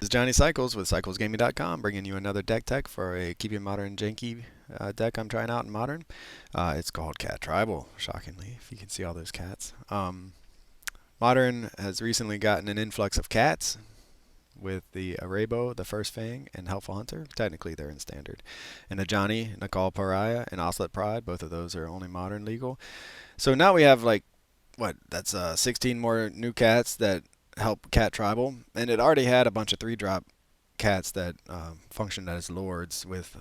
This is Johnny Cycles with CyclesGaming.com, bringing you another deck tech for a Keep It Modern Janky deck I'm trying out in Modern. It's called Cat Tribal, shockingly, if you can see all those cats. Modern has recently gotten an influx of cats with the Arahbo, the first Fang, and Helpful Hunter. Technically, they're in Standard. And Ajani, Nacatl Pariah, and Ocelot Pride, both of those are only Modern legal. So now we have that's 16 more new cats that help Cat Tribal, and it already had a bunch of 3-drop cats that functioned as lords with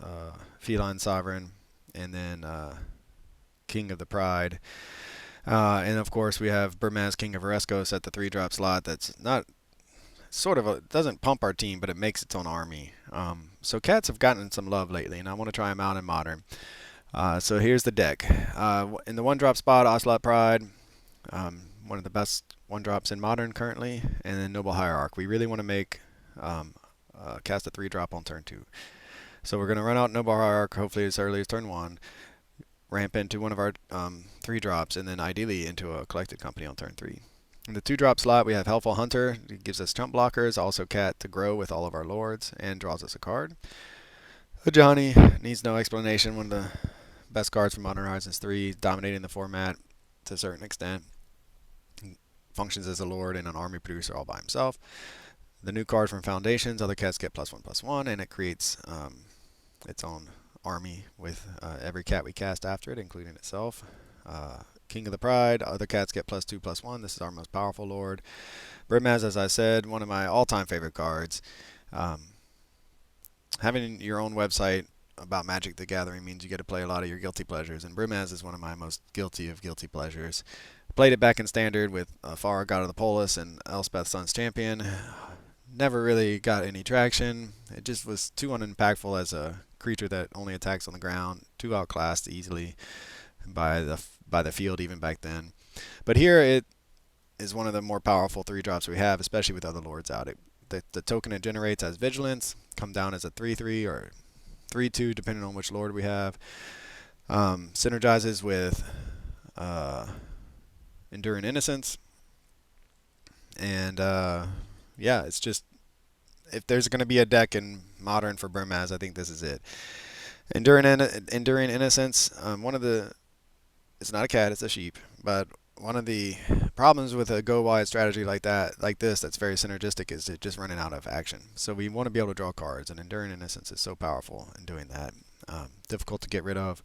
Feline Sovereign and then King of the Pride. And of course, we have Burmaz King of Arahbo at the 3-drop slot. That's not doesn't pump our team, but it makes its own army. So cats have gotten some love lately, and I want to try them out in Modern. So here's the deck. In the 1-drop spot, Ocelot Pride. One of the best 1-drops in Modern currently, and then Noble Hierarch. We really want to make cast a 3-drop on turn 2. So we're going to run out Noble Hierarch, hopefully as early as turn 1, ramp into one of our 3-drops, and then ideally into a Collected Company on turn 3. In the 2-drop slot, we have Helpful Hunter. It gives us chump blockers, also cat to grow with all of our lords, and draws us a card. Ajani needs no explanation. One of the best cards from Modern Horizons 3, dominating the format to a certain extent. Functions as a lord and an army producer all by himself. The new card from Foundations, other cats get +1/+1, and it creates its own army with every cat we cast after it, including itself. King of the Pride, other cats get +2/+1. This is our most powerful lord. Burmaz, as I said, one of my all-time favorite cards. Having your own website about Magic the Gathering means you get to play a lot of your guilty pleasures, and Burmaz is one of my most guilty of guilty pleasures. Played it back in Standard with Farah, God of the Polis, and Elspeth, Sun's Champion. Never really got any traction. It just was too unimpactful as a creature that only attacks on the ground, too outclassed easily by the field even back then. But here it is one of the more powerful 3-drops we have, especially with other lords out. The token it generates has Vigilance, come down as a 3/3 or 3/2 depending on which lord we have. Synergizes with Enduring Innocence, and yeah, it's just, if there's going to be a deck in Modern for Burmaz, I think this is it. Enduring Innocence, it's not a cat, it's a sheep, but one of the problems with a go wide strategy like this, that's very synergistic, is it just running out of action. So we want to be able to draw cards, and Enduring Innocence is so powerful in doing that. Difficult to get rid of,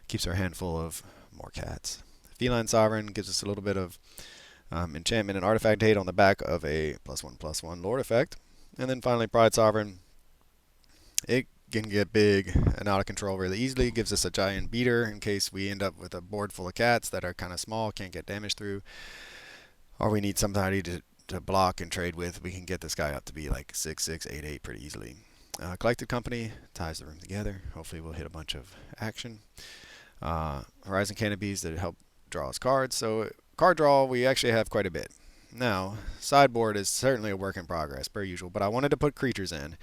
keeps our hand full of more cats. Feline Sovereign gives us a little bit of enchantment and artifact hate on the back of a +1/+1 Lord effect. And then finally, Pride Sovereign. It can get big and out of control really easily. Gives us a giant beater in case we end up with a board full of cats that are kind of small, can't get damage through. Or we need somebody to block and trade with. We can get this guy up to be like 6/6, 8/8 pretty easily. Collected Company ties the room together. Hopefully we'll hit a bunch of action. Horizon Canopies that help draw us cards. So card draw, we actually have quite a bit. Now, sideboard is certainly a work in progress, per usual, but I wanted to put creatures in.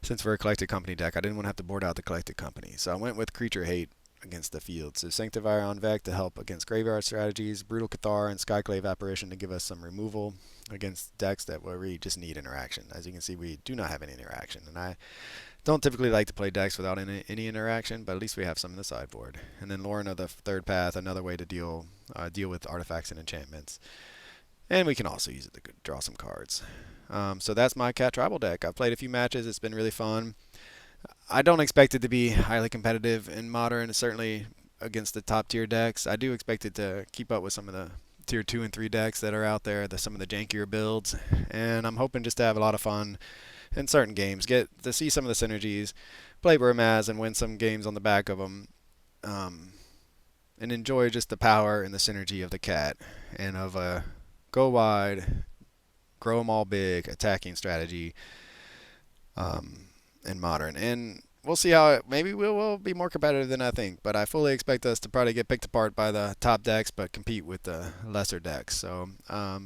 Since we're a Collected Company deck, I didn't want to have to board out the Collected Company. So I went with Creature Hate against the field. So Sanctifier on Vec to help against graveyard strategies, Brutal Cathar and Skyclave Apparition to give us some removal against decks that really just need interaction. As you can see, we do not have any interaction, and I don't typically like to play decks without any interaction, but at least we have some in the sideboard. And then Lorna, the third path, another way to deal with artifacts and enchantments. And we can also use it to draw some cards. So that's my Cat Tribal deck. I've played a few matches. It's been really fun. I don't expect it to be highly competitive in Modern, certainly against the top tier decks. I do expect it to keep up with some of the tier 2 and 3 decks that are out there, some of the jankier builds. And I'm hoping just to have a lot of fun in certain games, get to see some of the synergies, play Burmaz and win some games on the back of them, and enjoy just the power and the synergy of the cat and of a go wide, grow them all big attacking strategy in Modern. And we'll see how maybe we will be more competitive than I think, but I fully expect us to probably get picked apart by the top decks, but compete with the lesser decks. So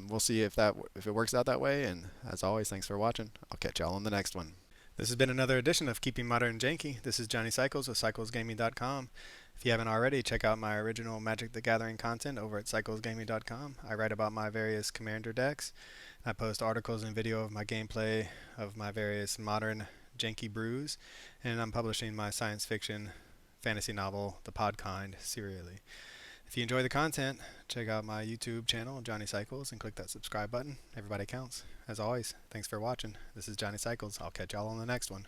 we'll see if it works out that way. And as always, thanks for watching. I'll catch y'all on the next one. This has been another edition of Keeping Modern Janky. This is Johnny Cycles with CyclesGaming.com. If you haven't already, check out my original Magic the Gathering content over at cyclesgaming.com. I write about my various commander decks. I post articles and video of my gameplay of my various modern Janky brews, and I'm publishing my science fiction fantasy novel, The Podkind, serially. If you enjoy the content, check out my YouTube channel, Johnny Cycles, and click that subscribe button. Everybody counts. As always, thanks for watching. This is Johnny Cycles. I'll catch y'all on the next one.